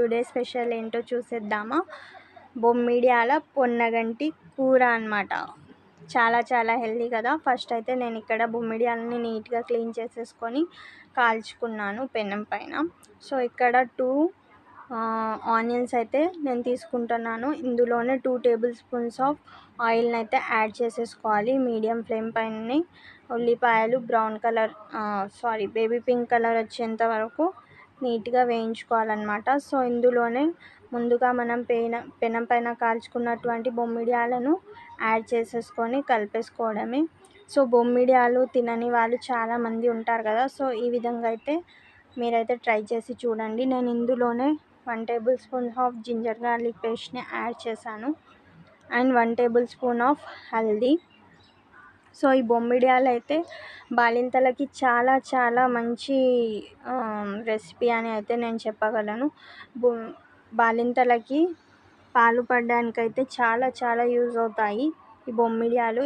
Today special ఏంటో చూసేద్దామా. బొమ్మిడియాల పొన్నగంటి కూర అన్నమాట. చాలా హెల్దీ కదా. ఫస్ట్ అయితే నేను ఇక్కడ బొమ్మిడియాలని నీట్గా క్లీన్ చేసేసుకొని కాల్చుకున్నాను పెనం పైన. సో ఇక్కడ 2 ఆనియన్స్ అయితే నేను తీసుకుంటున్నాను. ఇందులోనే 2 టేబుల్ స్పూన్స్ ఆఫ్ ఆయిల్ని అయితే యాడ్ చేసేసుకోవాలి మీడియం ఫ్లేమ్ పైన. ఉల్లిపాయలు brown colour baby pink colour వచ్చేంత వరకు నీట్గా వేయించుకోవాలన్నమాట. సో ఇందులోనే ముందుగా మనం పెనం పైన కాల్చుకున్నటువంటి బొమ్మిడియాలను యాడ్ చేసేసుకొని కలిపేసుకోవడమే. సో బొమ్మిడియాలు తినని వాళ్ళు చాలామంది ఉంటారు కదా. సో ఈ విధంగా అయితే మీరైతే ట్రై చేసి చూడండి. నేను ఇందులోనే 1 table spoon of ginger garlic పేస్ట్ని యాడ్ చేశాను and 1 table spoon of haldi. So ఈ బొమ్మిడియాలు అయితే బాలింతలకి చాలా మంచి రెసిపీ అని అయితే నేను చెప్పగలను. బాలింతలకి పాలు పడడానికైతే చాలా యూజ్ అవుతాయి ఈ బొమ్మిడియాలు.